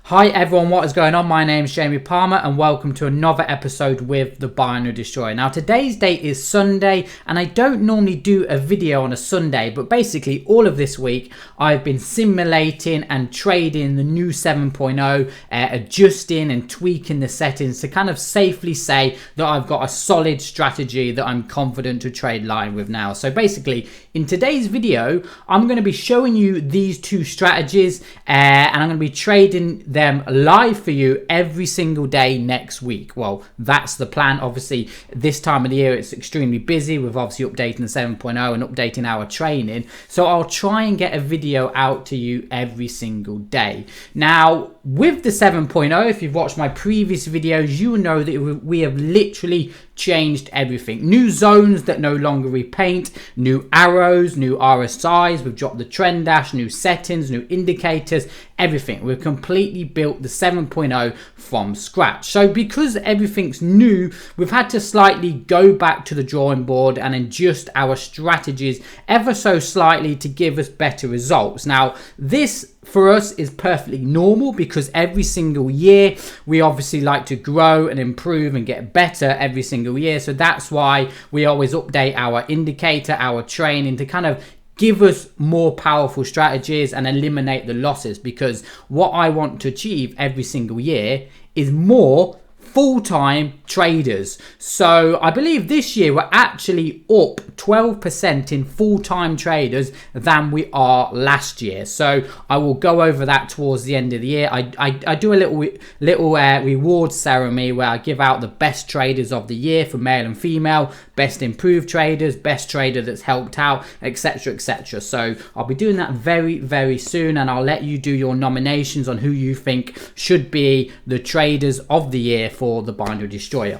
Hi everyone, what is going on? My name is Jamie Palmer and welcome to another episode with the Binary Destroyer. Now today's date is Sunday and I don't normally do a video on a Sunday, but basically all of this week I've been simulating and trading the new 7.0, adjusting and tweaking the settings to kind of safely say that I've got a solid strategy that I'm confident to trade live with now. So basically in today's video I'm going to be showing you these two strategies and I'm going to be trading them live for you every single day next week. Well, that's the plan. Obviously this time of the year it's extremely busy with obviously updating the 7.0 and updating our training, so I'll try and get a video out to you every single day. Now with the 7.0, if you've watched my previous videos, you know that we have literally changed everything. New zones that no longer repaint, new arrows, new RSIs, we've dropped the trend dash, new settings, new indicators, everything. We've completely built the 7.0 from scratch. So because everything's new, we've had to slightly go back to the drawing board and adjust our strategies ever so slightly to give us better results. Now this for us is perfectly normal because every single year we obviously like to grow and improve and get better every single year. So that's why we always update our indicator, our training, to kind of give us more powerful strategies and eliminate the losses, because what I want to achieve every single year is more full-time traders. So I believe this year we're actually up 12% in full-time traders than we are last year. So I will go over that towards the end of the year. I do a little reward ceremony where I give out the best traders of the year for male and female, best improved traders, best trader that's helped out, etc, etc. So I'll be doing that very, very soon, and I'll let you do your nominations on who you think should be the traders of the year for the Binary Destroyer.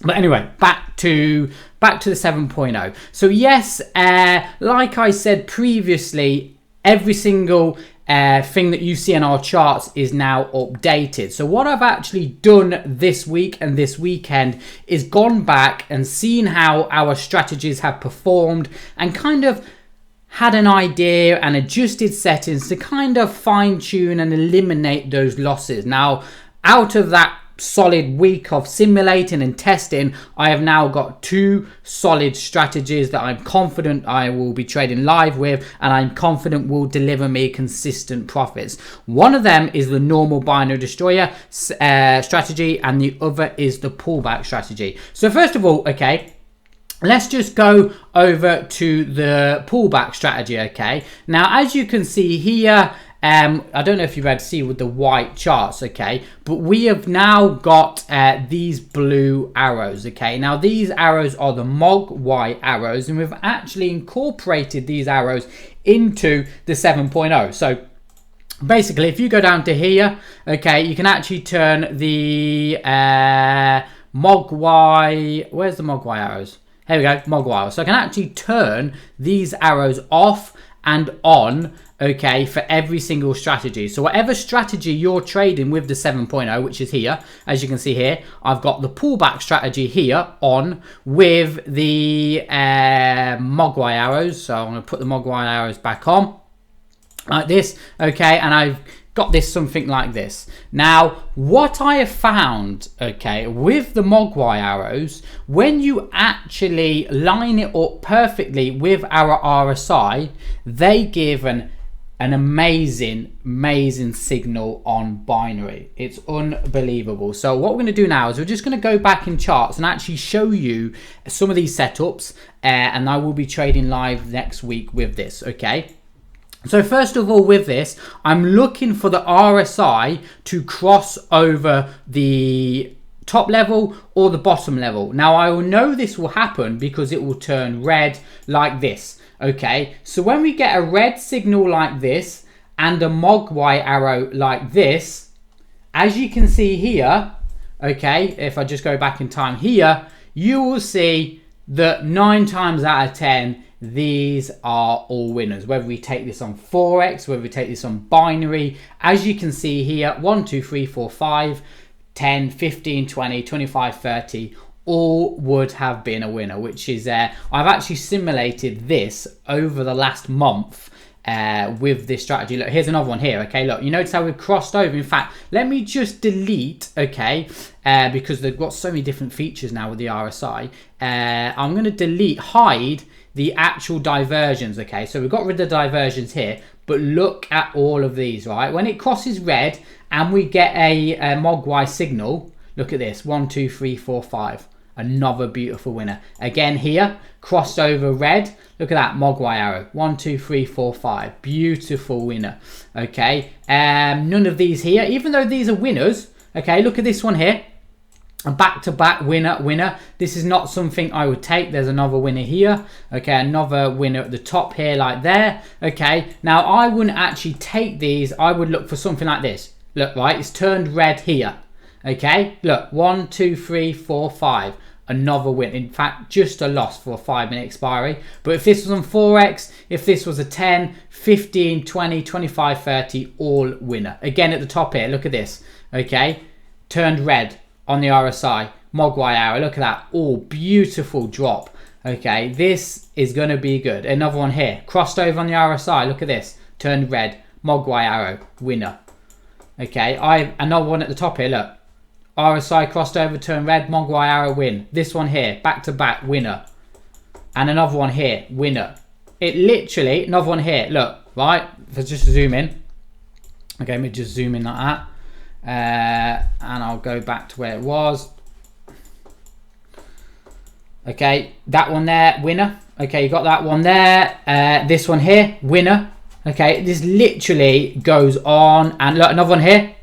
But anyway, back to the 7.0. So yes, like I said previously, every single thing that you see in our charts is now updated. So what I've actually done this week and this weekend is gone back and seen how our strategies have performed and kind of had an idea and adjusted settings to kind of fine tune and eliminate those losses. Now out of that solid week of simulating and testing, I have now got two solid strategies that I'm confident I will be trading live with, and I'm confident will deliver me consistent profits. One of them is the normal Binary Destroyer strategy, and the other is the pullback strategy. So first of all, okay, let's just go over to the pullback strategy. Okay, now as you can see here, I don't know if you've had to see with the white charts, okay, but we have now got these blue arrows, okay. Now these arrows are the MOG arrows, and we've actually incorporated these arrows into the 7.0. So basically if you go down to here, okay, you can actually turn the MOG where's the MOG arrows? Here we go, MOG arrows. So I can actually turn these arrows off and on, okay, for every single strategy. So whatever strategy you're trading with the 7.0, which is here, as you can see here, I've got the pullback strategy here on with the Mogwai arrows. So I'm going to put the Mogwai arrows back on like this, okay, and I've got this something like this. Now what I have found, okay, with the Mogwai arrows, when you actually line it up perfectly with our RSI, they give an amazing signal on binary. It's unbelievable. So what we're going to do now is we're just going to go back in charts and actually show you some of these setups, and I will be trading live next week with this, okay. So first of all, with this, I'm looking for the RSI to cross over the top level or the bottom level. Now I will know this will happen because it will turn red like this, okay. So when we get a red signal like this and a Mogwai arrow like this, as you can see here, okay, if I just go back in time here, you will see that 9 times out of 10 these are all winners. Whether we take this on Forex, whether we take this on binary, as you can see here, 1 2 3 4 5 10 15 20 25 30, all would have been a winner, which is I've actually simulated this over the last month with this strategy. Look, here's another one here. Okay, look, you notice how we've crossed over. In fact, let me just delete, okay, because they've got so many different features now with the RSI. I'm going to hide the actual diversions. Okay, so we've got rid of the diversions here, but look at all of these, right? When it crosses red and we get a Mogwai signal, look at this, 1 2 3 4 5, another beautiful winner. Again here, crossed over red, look at that Mogwai arrow, 1 2 3 4 5, beautiful winner. Okay, none of these here, even though these are winners. Okay, look at this one here, a back-to-back winner. This is not something I would take. There's another winner here. Okay, another winner at the top here, like there. Okay, now I wouldn't actually take these. I would look for something like this. Look, right, it's turned red here. Okay, look, 1 2 3 4 5, another win. In fact, just a loss for a 5-minute expiry. But if this was on Forex, if this was a 10, 15, 20, 25, 30, all winner. Again, at the top here, look at this. Okay, turned red on the RSI, Mogwai arrow, look at that, all beautiful drop. Okay, this is going to be good. Another one here, crossed over on the RSI, look at this, turned red, Mogwai arrow, winner. Okay, another one at the top here, look, RSI crossed over, turned red, Mogwai arrow, win. This one here, back to back, winner. And another one here, winner. It literally, another one here, look, right, let's just zoom in. Okay, let me just zoom in like that. And I'll go back to where it was. Okay, that one there, winner. Okay, you got that one there. This one here, winner. Okay, this literally goes on. And look, another one here,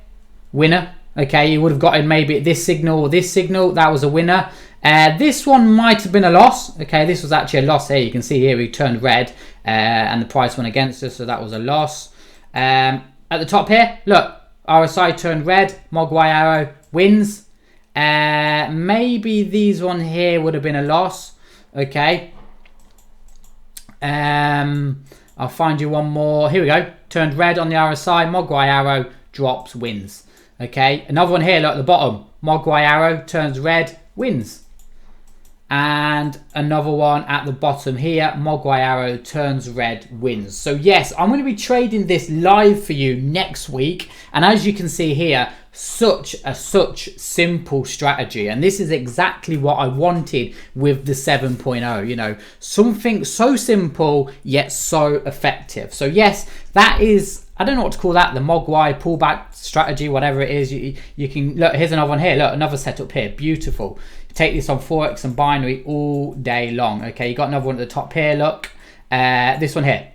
winner. Okay, you would have gotten maybe this signal or this signal. That was a winner. This one might have been a loss. Okay, this was actually a loss here. You can see here we turned red and the price went against us, so that was a loss. At the top here, look, RSI turned red, Mogwai arrow wins. Maybe these one here would have been a loss. Okay. I'll find you one more. Here we go. Turned red on the RSI, Mogwai arrow drops, wins. Okay. Another one here, look at the bottom. Mogwai arrow turns red, wins. And another one at the bottom here, Mogwai arrow turns red, wins. So yes, I'm going to be trading this live for you next week. And as you can see here, such simple strategy. And this is exactly what I wanted with the 7.0, you know, something so simple yet so effective. So yes, that is, I don't know what to call that, the Mogwai pullback strategy, whatever it is. You can look, here's another one here, look, another setup here, beautiful. Take this on Forex and binary all day long. Okay, you got another one at the top here, look, this one here.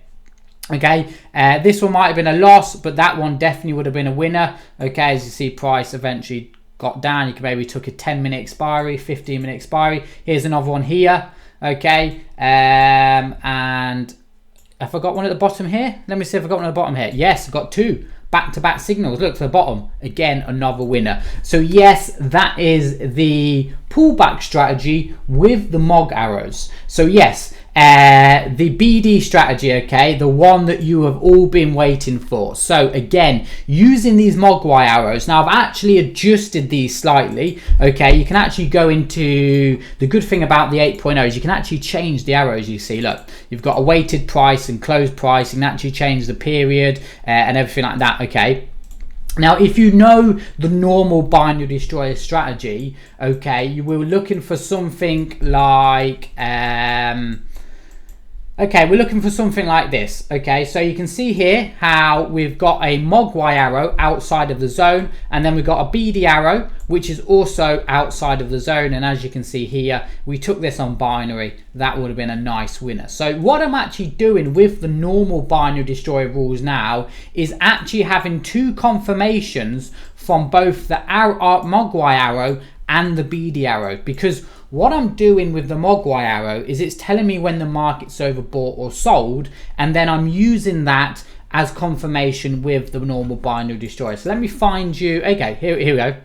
Okay, this one might have been a loss, but that one definitely would have been a winner. Okay, as you see, price eventually got down. You can maybe took a 10-minute expiry, 15-minute expiry. Here's another one here. Okay, and I forgot one at the bottom here. Let me see if I got one at the bottom here. Yes, I've got two back-to-back signals. Look to the bottom, again another winner. So yes, that is the pullback strategy with the Mog arrows. So yes, the BD strategy, okay, the one that you have all been waiting for. So again, using these Mogwai arrows. Now I've actually adjusted these slightly. Okay, you can actually go into, the good thing about the 8.0 is you can actually change the arrows. You see, look, you've got a weighted price and closed price. You can actually change the period and everything like that. Okay, now if you know the normal binary destroyer strategy, okay, you were looking for something like okay, we're looking for something like this. Okay, so you can see here how we've got a Mogwai arrow outside of the zone, and then we've got a BD arrow which is also outside of the zone. And as you can see here, we took this on binary. That would have been a nice winner. So what I'm actually doing with the normal binary destroyer rules now is actually having two confirmations from both the Mogwai arrow and the BD arrow, because what I'm doing with the Mogwai arrow is it's telling me when the market's overbought or sold, and then I'm using that as confirmation with the normal binary destroyer. So let me find you. Okay, here we go.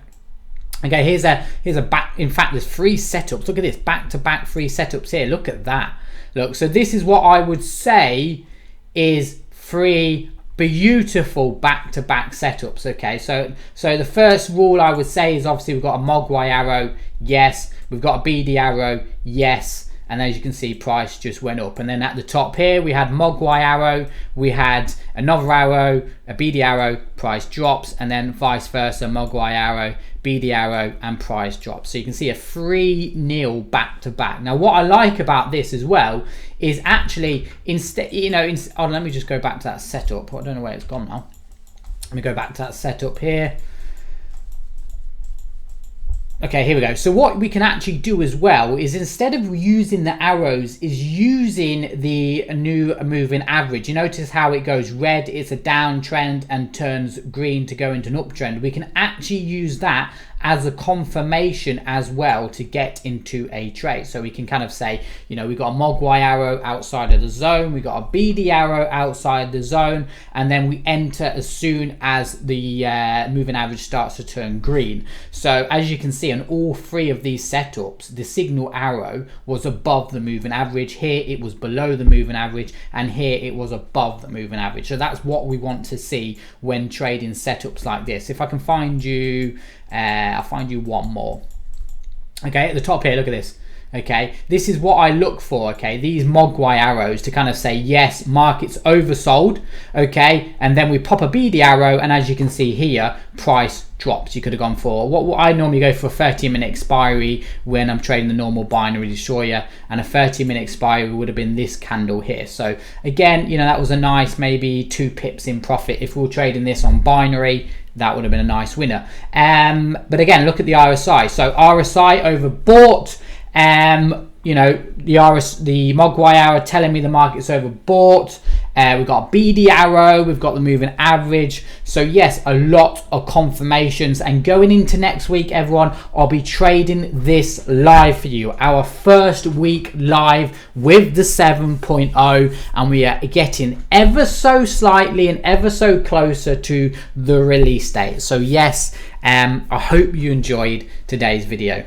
Okay, here's a back. In fact, there's 3 setups. Look at this, back-to-back 3 setups here. Look at that. Look, so this is what I would say is 3 beautiful back-to-back setups. Okay, so the first rule I would say is obviously we've got a Mogwai arrow, yes. We've got a BD arrow, yes. and as you can see, price just went up. And then at the top here, we had Mogwai arrow, we had another arrow, a BD arrow, price drops, and then vice versa, Mogwai arrow, BD arrow, and price drops. So you can see a 3-0 back to back. Now what I like about this as well is actually instead, let me just go back to that setup. I don't know where it's gone now. Let me go back to that setup here. Okay, here we go. So what we can actually do as well is, instead of using the arrows, is using the new moving average. You notice how it goes red, it's a downtrend, and turns green to go into an uptrend. We can actually use that as a confirmation as well to get into a trade. So we can kind of say, we got a Mogwai arrow outside of the zone, we got a BD arrow outside the zone, and then we enter as soon as the moving average starts to turn green. So as you can see on all 3 of these setups, the signal arrow was above the moving average. Here it was below the moving average, and here it was above the moving average. So that's what we want to see when trading setups like this. If I can find you, I'll find you one more. Okay, at the top here, look at this. Okay, this is what I look for. Okay, these Mogwai arrows to kind of say, yes, market's oversold. Okay, and then we pop a BD arrow, and as you can see here, price drops. You could have gone for what I normally go for, a 30-minute expiry when I'm trading the normal binary destroyer, and a 30-minute expiry would have been this candle here. So again, that was a nice maybe 2 pips in profit. If we were trading this on binary, that would have been a nice winner. But again, look at the RSI. So RSI overbought. The Mogwai arrow telling me the market's overbought. We've got a BD arrow, we've got the moving average. So yes, a lot of confirmations. And going into next week, everyone, I'll be trading this live for you. Our first week live with the 7.0, and we are getting ever so slightly and ever so closer to the release date. So yes, I hope you enjoyed today's video.